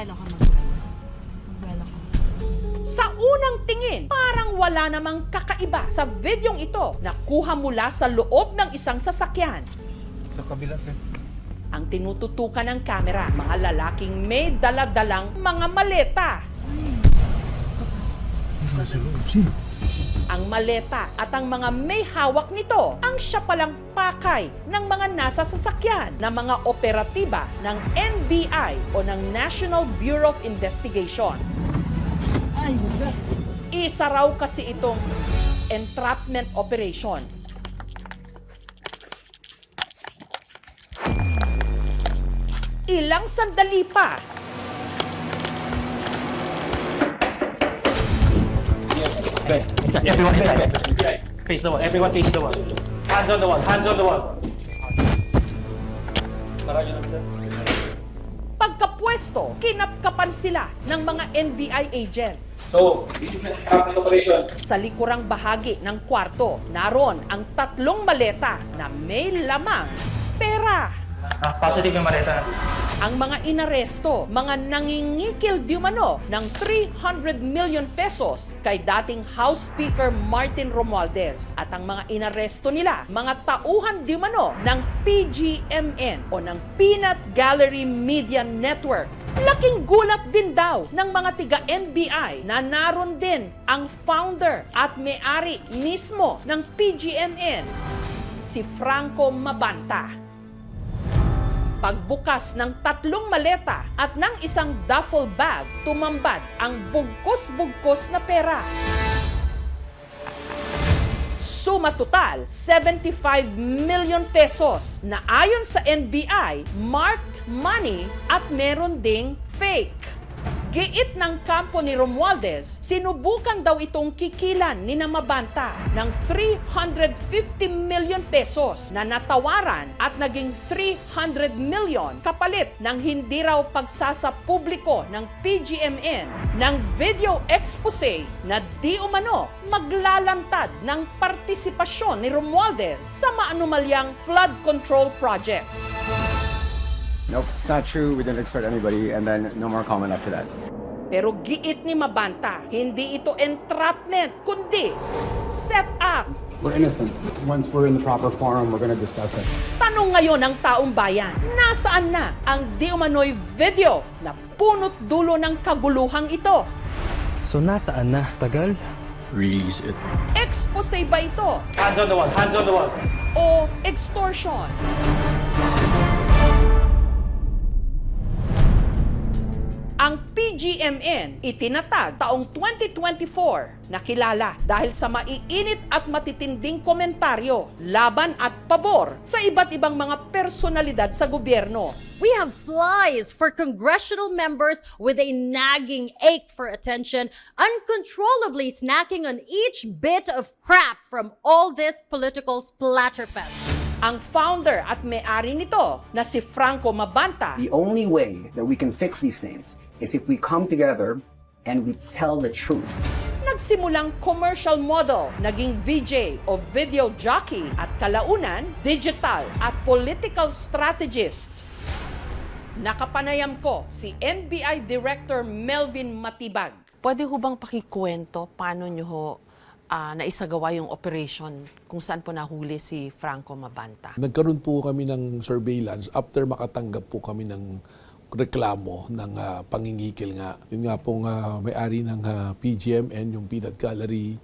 Magwelo ka, magwelo. Magwelo ka. Sa unang tingin, parang wala namang kakaiba sa videong ito na kuha mula sa loob ng isang sasakyan. Sa kabila, sir. Ang tinututukan ng kamera, mga lalaking may daladalang mga maleta. Sino sa loob? Sino? Ang maleta at ang mga may hawak nito ang siya palang pakay ng mga nasa sasakyan na mga operatiba ng NBI o ng National Bureau of Investigation. Ay, wala. Isa raw kasi itong entrapment operation. Ilang sandali pa, Good. Inside. Everyone inside. Face the wall. Everyone face the wall. Hands on the wall. Hands on the wall. pagkapwesto, kinapkapan sila ng mga NBI agent. So, this is an entrapment operation. Sa likurang bahagi ng kwarto, naroon ang 3 maleta na may lamang pera. Positive yung maleta. Ang mga inaresto, mga nangingikil diumano ng 300 million pesos kay dating House Speaker Martin Romualdez. At ang mga inaresto nila, mga tauhan diumano ng PGMN o ng Peanut Gallery Media Network. Laking gulat din daw ng mga tiga-NBI na naroon din ang founder at may-ari mismo ng PGMN, si Franco Mabanta. Pagbukas ng 3 maleta at ng isang duffel bag, tumambad ang bugkos-bugkos na pera. Suma total, 75 million pesos na ayon sa NBI, marked money at meron ding fake. Giit ng kampo ni Romualdez, sinubukan daw itong kikilan ni Mabanta ng 350 million pesos na natawaran at naging 300 million kapalit ng hindi raw pagsasapubliko ng PGMN ng video expose na di umano maglalantad ng partisipasyon ni Romualdez sa maanumalyang flood control projects. Nope, it's not true. We didn't extort anybody, and then no more comment after that. Pero giit ni Mabanta, hindi ito entrapment, kundi set up. We're innocent. Once we're in the proper forum, we're going to discuss it. Tanong ngayon ng taong bayan, nasaan na ang di umano'y video na punot dulo ng kaguluhang ito? So nasaan na? Tagal? Release it. Expose ba ito? Hands on the wall. Hands on the wall. O extortion? Ang PGMN itinatag taong 2024 na kilala dahil sa maiinit at matitinding komentaryo laban at pabor sa iba't ibang mga personalidad sa gobyerno. We have flies for congressional members with a nagging ache for attention, uncontrollably snacking on each bit of crap from all this political splatterfest. Ang founder at may-ari nito na si Franco Mabanta, The only way that we can fix these things is if we come together and we tell the truth. nagsimulang commercial model, naging VJ o video jockey at kalaunan, digital at political strategist. Nakapanayam ko si NBI Director Melvin Matibag. Pwede ho bang pakikwento paano nyo ho naisagawa yung operation kung saan po nahuli si Franco Mabanta? Nagkaroon po kami ng surveillance after makatanggap po kami ng reklamo ng pangingikil nga. Yun nga pong may-ari ng PGMN, yung Peanut Gallery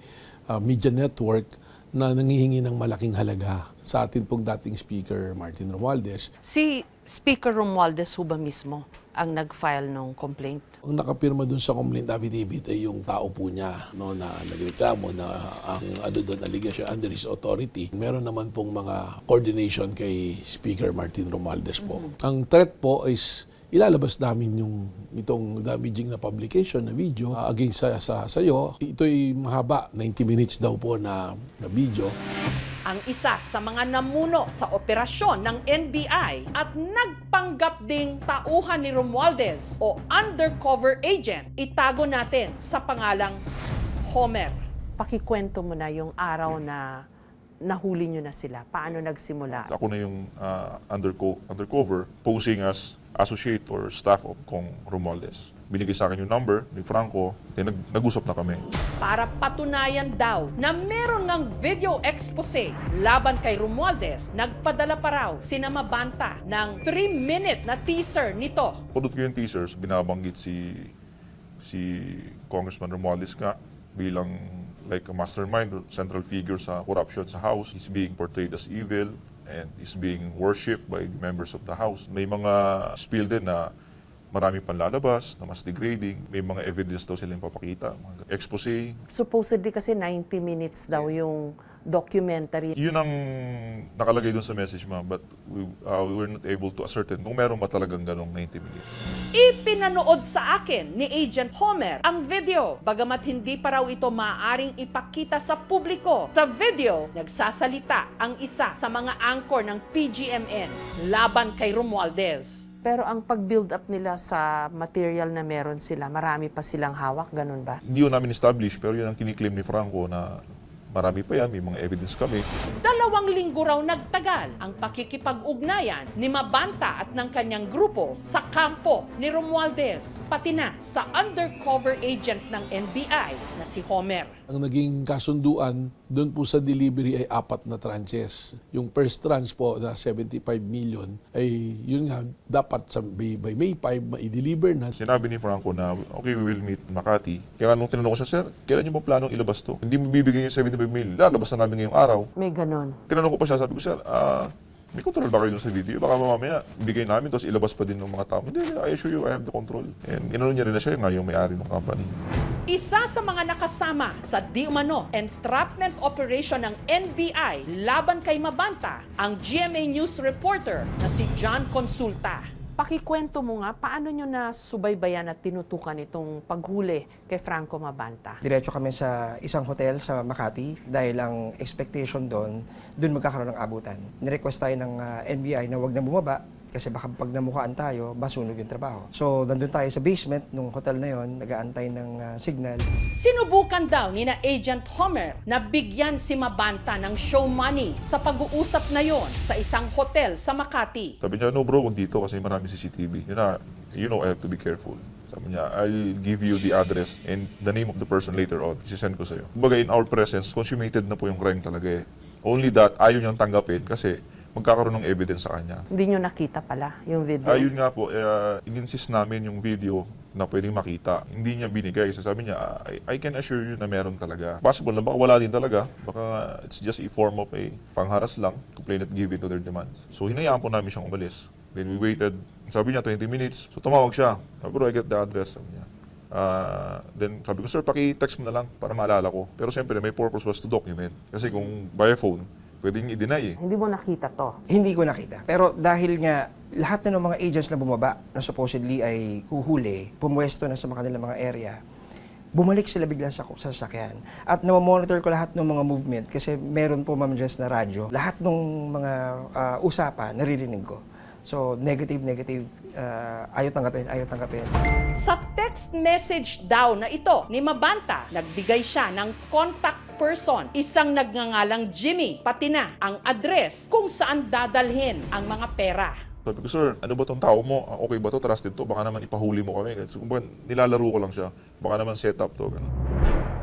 Media Network, na nangihingi ng malaking halaga sa atin pong dating Speaker Martin Romualdez. Si Speaker Romualdez ho ba mismo ang nag-file ng complaint? Ang nakapirma dun sa complaint affidavit ay yung tao po niya, no, na nagreklamo na ang doon allegation under his authority. Meron naman pong mga coordination kay Speaker Martin Romualdez po. Ang threat po is ilalabas namin yung itong damaging na publication na video against sa sayo. Ito'y mahaba, 90 minutes daw po na video. Ang isa sa mga namuno sa operasyon ng NBI at nagpanggap ding tauhan ni Romualdez o undercover agent, itago natin sa pangalang Homer. Pakikwento mo na yung araw na nahuli nyo na sila? Paano nagsimula? Ako na yung undercover, posing as associate or staff of Kong Romualdez. Binigay sa akin yung number ni Franco, then nag-usap na kami. Para patunayan daw na meron ngang video expose laban kay Romualdez, nagpadala pa raw sina Mabanta ng 3-minute na teaser nito. Pudot ko yung teasers, binabanggit si Congressman Romualdez nga bilang like a mastermind or central figure sa corruption sa House. He's being portrayed as evil and is being worshipped by the members of the House. May mga spill din na marami pang lalabas, na mas degrading. May mga evidence daw silang papakita, mga expose. Supposedly kasi 90 minutes daw yung documentary. Yun ang nakalagay dun sa message, ma'am, but we were not able to ascertain kung meron ba talagang ganong 90 minutes. Ipinanood sa akin ni Agent Homer ang video, bagamat hindi pa raw ito maaaring ipakita sa publiko. Sa video, nagsasalita ang isa sa mga anchor ng PGMN laban kay Romualdez. Pero ang pag-build up nila sa material na meron sila, marami pa silang hawak, ganun ba? Hindi yun namin establish, pero yun ang kiniklaim ni Franco na marami pa yan, may mga evidence kami. 2 linggo raw nagtagal ang pakikipag-ugnayan ni Mabanta at ng kanyang grupo sa kampo ni Romualdez, pati na sa undercover agent ng NBI na si Homer. Ang naging kasunduan doon po sa delivery ay 4 na tranches. Yung first tranche po na 75 million ay yun nga dapat by May 5 ma-deliver na. Sinabi ni Franco na, okay, we will meet Makati. Kaya nung tinanong ko siya, sir, kailan niyo ba planong ilabas to? Hindi mo bibigyan yung 75 million. Lalabas na namin ngayong araw. May ganun. Tinanong ko pa siya, sabi ko, sir, may control ba kayo dun sa video? Baka mamaya bigay namin, tapos ilabas pa din ng mga tao. Hindi, I assure you, I have the control. And inano niya rin na siya nga yung may-ari ng company. Isa sa mga nakasama sa di umano entrapment operation ng NBI laban kay Mabanta, ang GMA News reporter na si John Consulta. Pakikwento mo nga, paano nyo na subaybayan at tinutukan itong paghuli kay Franco Mabanta? Diretso kami sa isang hotel sa Makati dahil ang expectation doon magkakaroon ng abutan. Nirequest tayo ng NBI na wag na bumaba kasi baka pag namukaan tayo, basunog yung trabaho. So, nandun tayo sa basement ng hotel na yon, nag-aantay ng signal. Sinubukan daw ni na Agent Homer na bigyan si Mabanta ng show money sa pag-uusap na yon sa isang hotel sa Makati. Sabi niya, no bro, huwag dito kasi maraming CCTV. Yun na, you know, I have to be careful. Sabi niya, I'll give you the address and the name of the person later on. Isisend ko sa'yo. Kumbaga, in our presence, consummated na po yung crime talaga eh. Only that, ayaw niyang tanggapin kasi magkakaroon ng evidence sa kanya. Hindi nyo nakita pala yung video? Ayun nga po, in-insist namin yung video na pwedeng makita. Hindi niya binigay. Sabi niya, I can assure you na meron talaga. Possible na baka wala din talaga. Baka it's just a form of a pangharas lang, complainant give it to their demands. So hinayaan po namin siyang umalis. Then we waited. Sabi niya, 20 minutes. So tumawag siya. Sabi ko, I get the address. Sabi niya. Then sabi ko, sir, paki-text mo na lang para maalala ko. Pero siyempre, my purpose was to document. Kasi kung by phone, pwedeng i-deny eh. Hindi mo nakita to? Hindi ko nakita. Pero dahil nga lahat na ng mga agents na bumaba na supposedly ay huhuli, pumwesto na sa kanilang mga area, bumalik sila bigla sa sasakyan. At namamonitor ko lahat ng mga movement kasi meron po ma'am na radyo. Lahat ng mga usapan, naririnig ko. So, negative, ayaw tanggapin. Sa text message daw na ito ni Mabanta, nagbigay siya ng contact person, isang nagngangalang Jimmy, pati na ang address kung saan dadalhin ang mga pera. Sabi ko, sir, ano ba tong tao mo? Okay ba to? Trusted to? Baka naman ipahuli mo kami. So, nilalaro ko lang siya. Baka naman set up to. Ganun.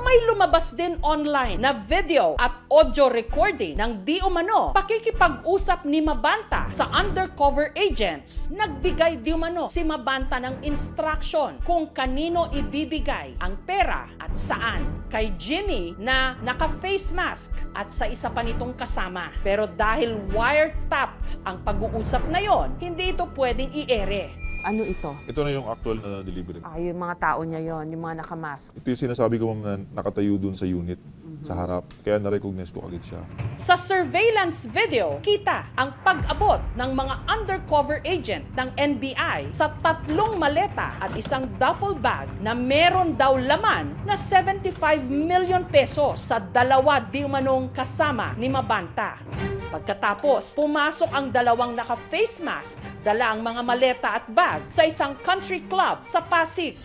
May lumabas din online na video at audio recording ng di umano pakikipag-usap ni Mabanta sa undercover agents. Nagbigay di umano si Mabanta ng instruction kung kanino ibibigay ang pera at saan. Kay Jimmy na naka-face mask at sa isa pa nitong kasama. Pero dahil wiretapped ang pag-uusap na yon, hindi ito pwedeng i-ere. Ano ito? Ito na yung actual na delivery. Yung mga tao niya yon, yung mga nakamask. Ito yung sinasabi ko, ma'am, na nakatayo dun sa unit, sa harap. Kaya na-recognize ko agad siya. Sa surveillance video, kita ang pag-abot ng mga undercover agent ng NBI sa 3 maleta at isang duffel bag na meron daw laman na 75 million pesos sa 2 di umanong kasama ni Mabanta. Pagkatapos, pumasok ang 2 naka-face mask, dala ang mga maleta at bag sa isang country club sa Pasig.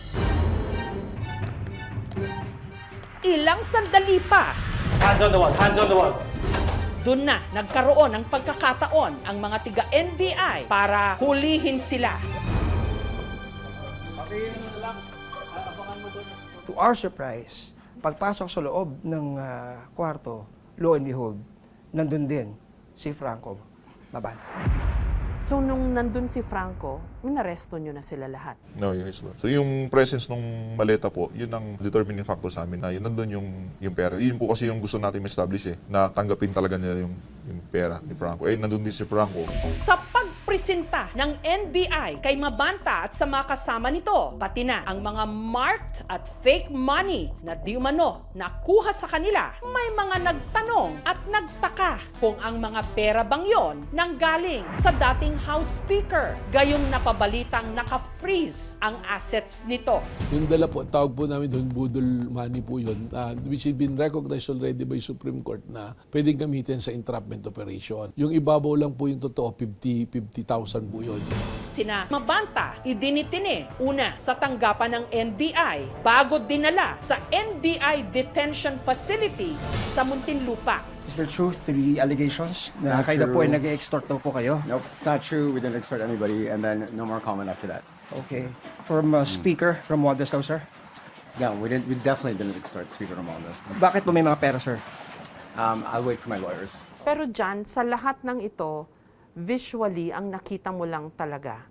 Ilang sandali pa, Hands on the wall, hands on the wall. Doon na nagkaroon ng pagkakataon ang mga tiga-NBI para hulihin sila. To our surprise, pagpasok sa loob ng kwarto, lo and behold, nandun din si Franco Mabanta. So nung nandun si Franco, inaresto nyo na sila lahat? No, yes ba. So yung presence ng maleta po, yun ang determining factor sa amin na yun nandun yung pera. Yun po kasi yung gusto natin ma-establish na tanggapin talaga nila yung pera ni Franco. Nandun din si Franco. Sa pagpresenta ng NBI kay Mabanta at sa mga kasama nito, pati na ang mga marked at fake money na di umano nakuha sa kanila, may mga nagtanong at nagtaka kung ang mga pera bang yon nanggaling sa dating House Speaker, gayong napabalitang naka-freeze ang assets nito. Yung dala po, tawag po namin doon, budol money po yun, which has been recognized already by Supreme Court na pwedeng gamitin sa entrapment operation. Yung ibabaw lang po yung totoo, 50,000 po yun. Sina Mabanta, idinitine una sa tanggapan ng NBI bago dinala sa NBI Detention Facility sa Muntinlupa. Is there truth to the allegations na Not kayo na po ay true. nag-extort daw po kayo? Nope, it's not true. We didn't extort anybody, and then no more comment after that. Okay. From Speaker Romualdez daw, sir? Yeah, we definitely didn't extort Speaker Romualdez. Bakit po may mga pera, sir? I'll wait for my lawyers. Pero dyan, sa lahat ng ito, visually, ang nakita mo lang talaga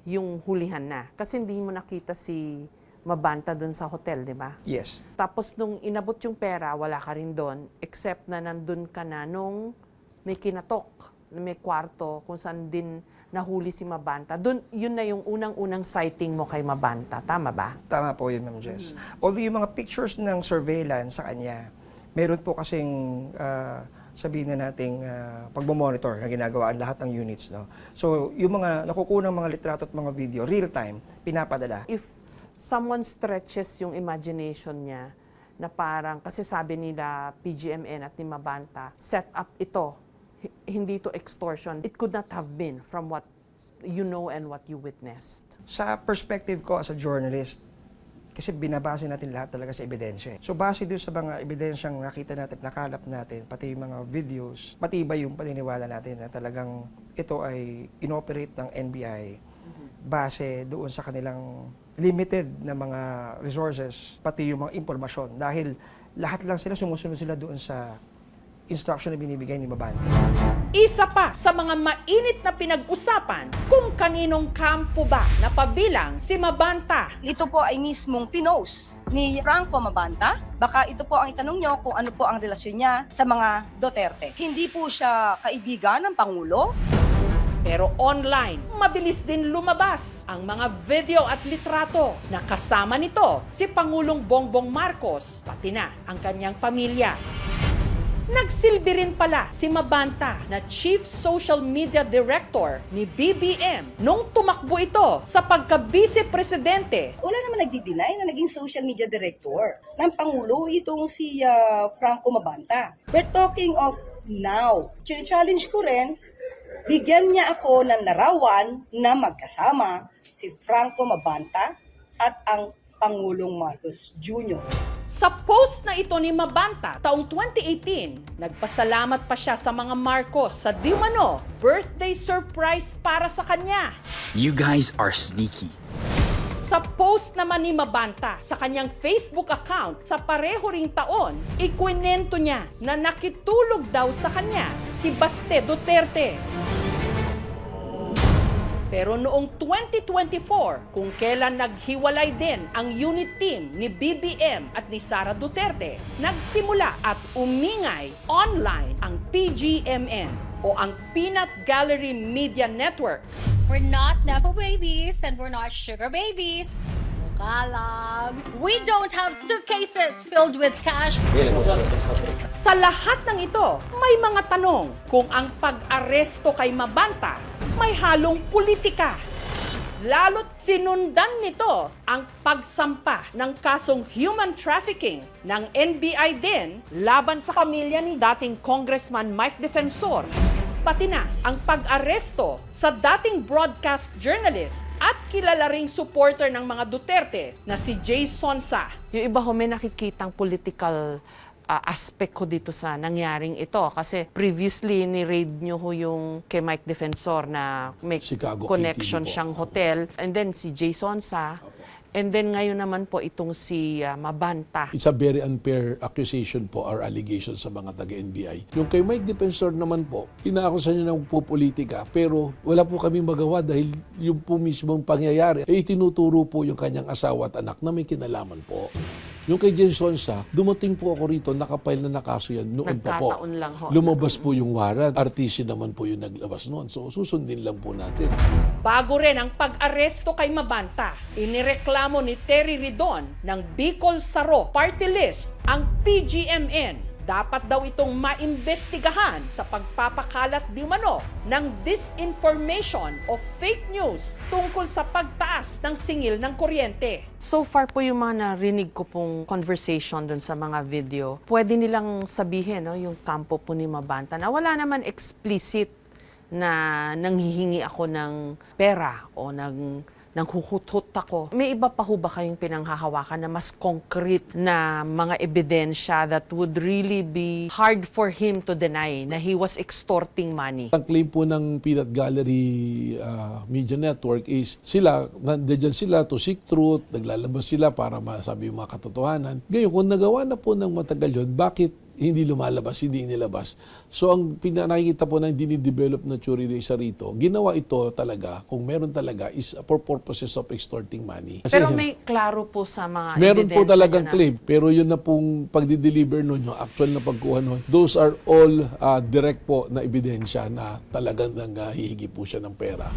yung hulihan na. Kasi hindi mo nakita si Mabanta dun sa hotel, di ba? Yes. Tapos nung inabot yung pera, wala ka rin doon, except na nandun ka na nung may kinatok, may kwarto, kung saan din nahuli si Mabanta. Doon, yun na yung unang-unang sighting mo kay Mabanta. Tama ba? Tama po yun, Ma'am Jess. Although yung mga pictures ng surveillance sa kanya, meron po kasing sabihin na nating pagmamonitor na ginagawa ang lahat ng units. No? So, yung mga nakukunang mga litrato at mga video, real time, pinapadala. If someone stretches yung imagination niya na parang, kasi sabi nila PGMN at ni Mabanta, set up ito, hindi to extortion. It could not have been from what you know and what you witnessed. Sa perspective ko as a journalist, kasi binabase natin lahat talaga sa ebidensya. So base doon sa mga ebidensyang nakita natin, nakalap natin, pati yung mga videos, matibay yung paniniwala natin na talagang ito ay inoperate ng NBI base doon sa kanilang limited na mga resources, pati yung mga impormasyon. Dahil lahat lang sila, sumusunod sila doon sa instruction na binibigay ni Mabanta. Isa pa sa mga mainit na pinag-usapan kung kaninong kampo ba napabilang si Mabanta. Ito po ay mismong pinost ni Franco Mabanta. Baka ito po ang itanong nyo kung ano po ang relasyon niya sa mga Duterte. Hindi po siya kaibigan ng Pangulo. Pero online, mabilis din lumabas ang mga video at litrato na kasama nito si Pangulong Bongbong Marcos, pati na ang kanyang pamilya. Nagsilbi rin pala si Mabanta na Chief Social Media Director ni BBM nung tumakbo ito sa pagka-Vice Presidente. Wala naman nagdi-deny na naging social media director ng Pangulo itong si Franco Mabanta. We're talking of now. Challenge ko rin, bigyan niya ako ng larawan na magkasama si Franco Mabanta at ang Pangulong Marcos Jr. Sa post na ito ni Mabanta taong 2018, nagpasalamat pa siya sa mga Marcos sa di umano birthday surprise para sa kanya. You guys are sneaky. Sa post naman ni Mabanta sa kanyang Facebook account sa pareho ring taon, ikwinento niya na nakitulog daw sa kanya si Baste Duterte. Pero noong 2024, kung kailan naghiwalay din ang unit team ni BBM at ni Sara Duterte, nagsimula at umingay online ang PGMN o ang Peanut Gallery Media Network. We're not Nepo babies and we're not sugar babies. Kalag. We don't have suitcases filled with cash. Sa lahat ng ito, may mga tanong kung ang pag-aresto kay Mabanta may halong politika. Lalo't sinundan nito ang pagsampa ng kasong human trafficking ng NBI din laban sa pamilya ni dating Congressman Mike Defensor. Pati na ang pag-aresto sa dating broadcast journalist at kilala ring supporter ng mga Duterte na si Jay Sonsa. Yung iba ho may nakikitang political aspect ko dito sa nangyaring ito. Kasi previously, ni-raid nyo ho yung kay Mike Defensor na may Chicago connection KTV po. siyang hotel. And then si Jason Sa. And then ngayon naman po itong si Mabanta. It's a very unfair accusation po or allegation sa mga taga-NBI. Yung kay Mike Defensor naman po, inaakusan niya ng pupolitika pero wala po kaming magawa dahil yung po mismong pangyayari ay itinuturo po yung kanyang asawa at anak na may kinalaman po. Yung kay Jason Sa, dumating po ako rito, nakapile na nakaso yan noon pa po. Nagkataon lang ho. Lumabas po yung warrant. RTC naman po yung naglabas noon. So susundin lang po natin. Bago rin ang pag-aresto kay Mabanta, inireklamo ni Terry Ridon ng Bicol Saro Party List ang PGMN. Dapat daw itong maimbestigahan sa pagpapakalat di umano ng disinformation o fake news tungkol sa pagtaas ng singil ng kuryente. So far po yung mga narinig ko pong conversation dun sa mga video, pwede nilang sabihin, no, yung kampo po ni Mabanta na wala naman explicit na nanghihingi ako ng pera o nanghuhut-hut ako. May iba pa ho ba kayong pinanghahawakan na mas concrete na mga ebidensya that would really be hard for him to deny na he was extorting money? Ang claim po ng Peanut Gallery Media Network is sila, nandiyan sila to seek truth, naglalabas sila para masabi yung mga katotohanan. Ngayon, kung nagawa na po ng matagal yun, bakit hindi lumalabas, hindi inilabas? So ang nakikita po na dinidevelop na theory sa rito, ginawa ito talaga, kung meron talaga, is for purposes of extorting money. Kasi, Pero may klaro po sa mga meron po ebidensya talagang na claim, pero yun na pong pagdi-deliver nun, yung actual na pagkuha nun, those are all direct po na ebidensya na talagang hihingi po siya ng pera.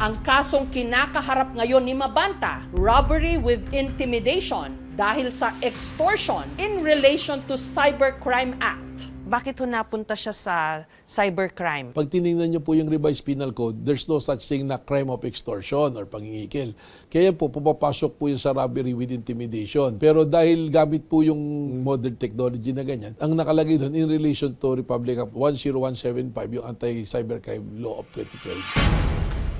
Ang kasong kinakaharap ngayon ni Mabanta, robbery with intimidation dahil sa extortion in relation to Cybercrime Act. Bakit ho napunta siya sa cybercrime? Pag tinignan niyo po yung revised penal code, there's no such thing na crime of extortion or pangingikil. Kaya po, pupapasok po yung sa robbery with intimidation. Pero dahil gamit po yung modern technology na ganyan, ang nakalagay doon in relation to Republic Act 10175, yung Anti-Cybercrime Law of 2012.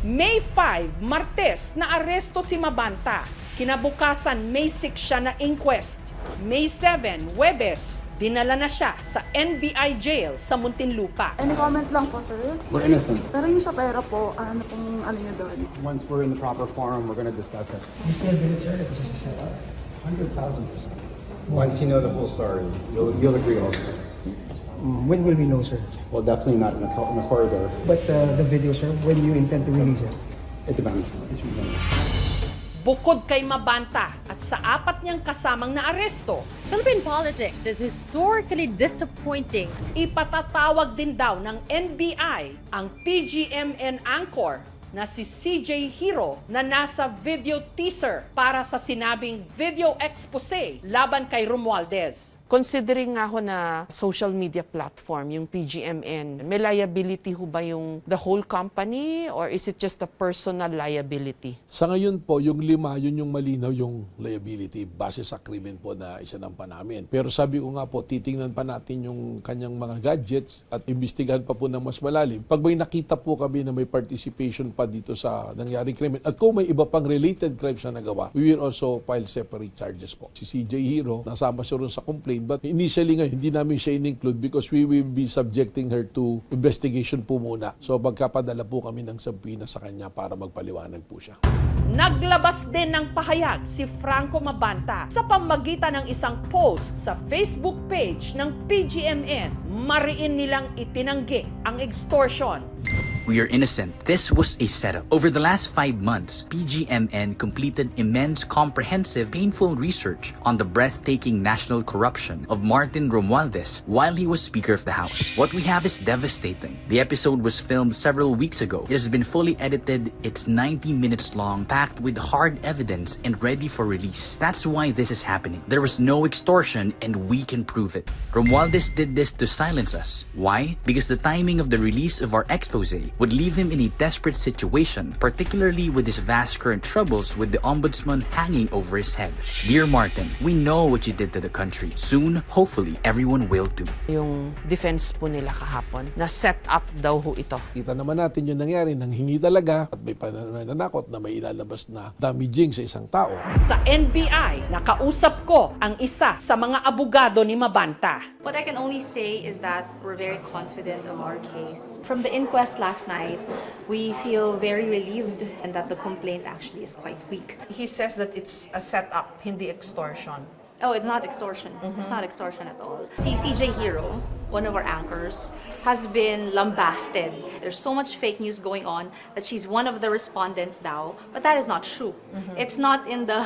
May 5, Martes, na aresto si Mabanta. Kinabukasan, May 6 siya na inquest. May 7, Huwebes, dinala na siya sa NBI jail sa Muntinlupa. Any comment lang po, sir? We're innocent. Pero yung sa pera po, ano pong ano niyo doon? Once we're in the proper forum, we're going to discuss it. Gusto niya din, sir, kasi sa 100,000%. Once you know the whole story, you'll agree also. When will we know, sir? Well, definitely not in the corridor. But the video, sir, when you intend to release it? It depends. Bukod kay Mabanta at sa 4 niyang kasamang naaresto, Philippine politics is historically disappointing. ipatatawag din daw ng NBI ang PGMN anchor na si CJ Hero na nasa video teaser para sa sinabing video expose laban kay Romualdez. Considering nga ho na social media platform, yung PGMN, may liability ho ba yung the whole company or is it just a personal liability? Sa ngayon po, yung 5, yun yung malinaw yung liability base sa krimen po na isinampa namin. Pero sabi ko nga po, titingnan pa natin yung kanyang mga gadgets at imbestigahan pa po ng mas malalim. Pag may nakita po kami na may participation pa dito sa nangyaring krimen at kung may iba pang related crimes na nagawa, we will also file separate charges po. Si CJ Hero, nasama siya rin sa complaint, but initially ngayon, hindi namin siya in-include because we will be subjecting her to investigation po muna. So magkapadala po kami ng subpoena sa kanya para magpaliwanag po siya. Naglabas din ng pahayag si Franco Mabanta sa pamamagitan ng isang post sa Facebook page ng PGMN. Mariin nilang itinanggi ang extortion. We are innocent. This was a setup. Over the last 5 months, PGMN completed immense, comprehensive, painful research on the breathtaking national corruption of Martin Romualdez while he was Speaker of the House. What we have is devastating. The episode was filmed several weeks ago. It has been fully edited. It's 90 minutes long, packed with hard evidence and ready for release. That's why this is happening. There was no extortion and we can prove it. Romualdez did this to silence us. Why? Because the timing of the release of our expose would leave him in a desperate situation, particularly with his vast current troubles with the ombudsman hanging over his head. Dear Martin, we know what you did to the country. Soon, hopefully, everyone will too. Yung defense po nila kahapon, na set up daw ho ito. Kita naman natin yung nangyari, nang hingi talaga at may pananakot na may ilalabas na damaging sa isang tao. Sa NBI, nakausap ko ang isa sa mga abogado ni Mabanta. What I can only say is that we're very confident of our case. From the inquest last night, we feel very relieved and that the complaint actually is quite weak. He says that it's a setup, hindi extortion. Oh, it's not extortion. It's not extortion at all. CJ Hero, one of our anchors, has been lambasted. There's so much fake news going on that she's one of the respondents now, but that is not true. It's not in the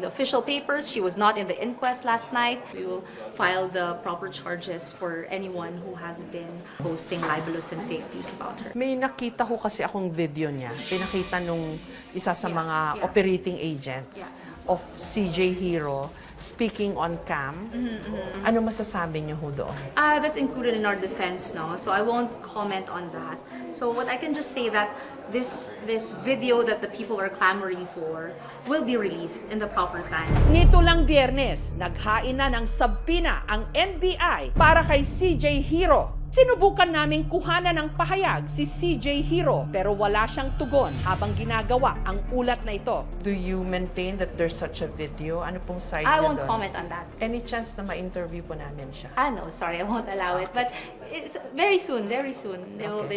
official papers. She was not in the inquest last night. We will file the proper charges for anyone who has been posting libelous and fake news about her. May nakita ko kasi akong video niya. Pinakita nung isa sa mga operating agents of CJ Hero speaking on cam. Ano masasabi niyo ho doon? That's included in our defense, no? So I won't comment on that. So what I can just say that this video that the people are clamoring for will be released in the proper time. Nito lang Biyernes, naghain na ng sabina ang NBI para kay CJ Hero. Sinubukan naming kuhanan ng pahayag si CJ Hero pero wala siyang tugon habang ginagawa ang ulat na ito. Do you maintain that there's such a video? Ano pong side I niyo won't doon? comment on that. Any chance na ma-interview po namin siya? No, sorry, I won't allow it. But it's very soon, they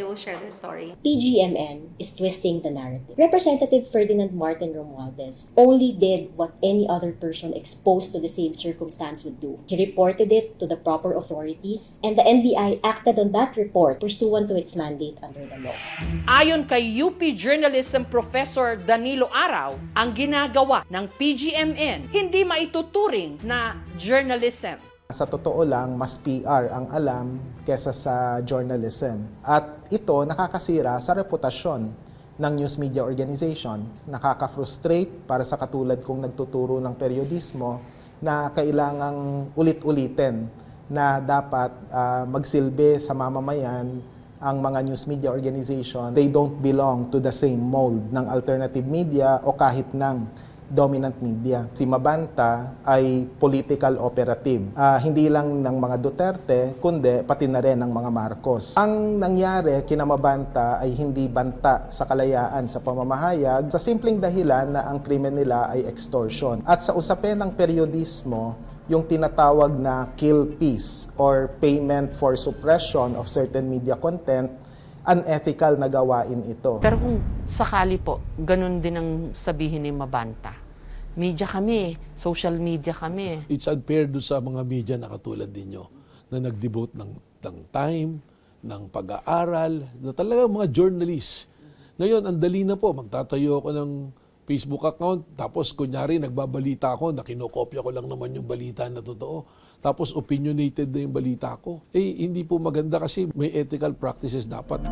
will share their story. PGMN is twisting the narrative. Representative Ferdinand Martin Romualdez only did what any other person exposed to the same circumstance would do. He reported it to the proper authorities, and the NBI acted on that report pursuant to its mandate under the law. Ayon kay UP Journalism Professor Danilo Araw, ang ginagawa ng PGMN hindi maituturing na journalism. Sa totoo lang, mas PR ang alam kesa sa journalism. At ito nakakasira sa reputasyon ng news media organization. Nakaka-frustrate para sa katulad kong nagtuturo ng periodismo na kailangang ulit-ulitin na dapat magsilbi sa mamamayan ang mga news media organization. They don't belong to the same mold ng alternative media o kahit ng dominant media. Si Mabanta ay political operative. Hindi lang ng mga Duterte, kundi pati na rin ng mga Marcos. Ang nangyari kina Mabanta ay hindi banta sa kalayaan sa pamamahayag sa simpleng dahilan na ang krimen nila ay extortion. At sa usapin ng periodismo, yung tinatawag na kill piece or payment for suppression of certain media content, unethical na gawain ito. Pero kung sakali po, ganun din ang sabihin ni Mabanta. Media kami, social media kami. It's unfair doon sa mga media na katulad ninyo na nag-devote ng time, ng pag-aaral, na talaga mga journalists. Ngayon, ang dali na po, magtatayo ako ng Facebook account, tapos kunyari nagbabalita ako, na kinokopya ko lang naman yung balita na totoo. Tapos opinionated na yung balita ko. Hindi po maganda kasi may ethical practices dapat.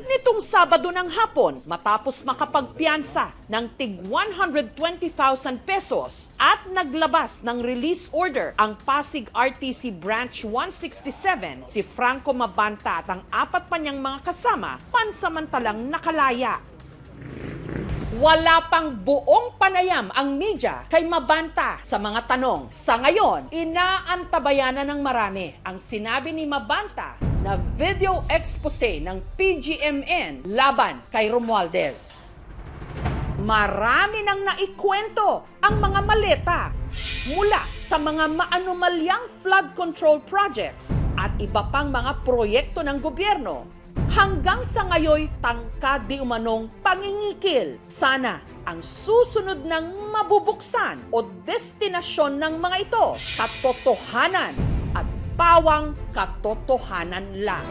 Nitong Sabado ng hapon, matapos makapagpiyansa ng tig 120,000 pesos at naglabas ng release order ang Pasig RTC Branch 167, si Franco Mabanta at ang apat pa niyang mga kasama pansamantalang nakalaya. Wala pang buong panayam ang media kay Mabanta sa mga tanong. Sa ngayon, inaantabayan na ng marami ang sinabi ni Mabanta na video expose ng PGMN laban kay Romualdez. Marami nang naikwento ang mga maleta mula sa mga maanumalyang flood control projects at iba pang mga proyekto ng gobyerno hanggang sa ngayoy tangkad di umanong pangingikil. Sana ang susunod ng mabubuksan o destinasyon ng mga ito katotohanan at pawang katotohanan lang.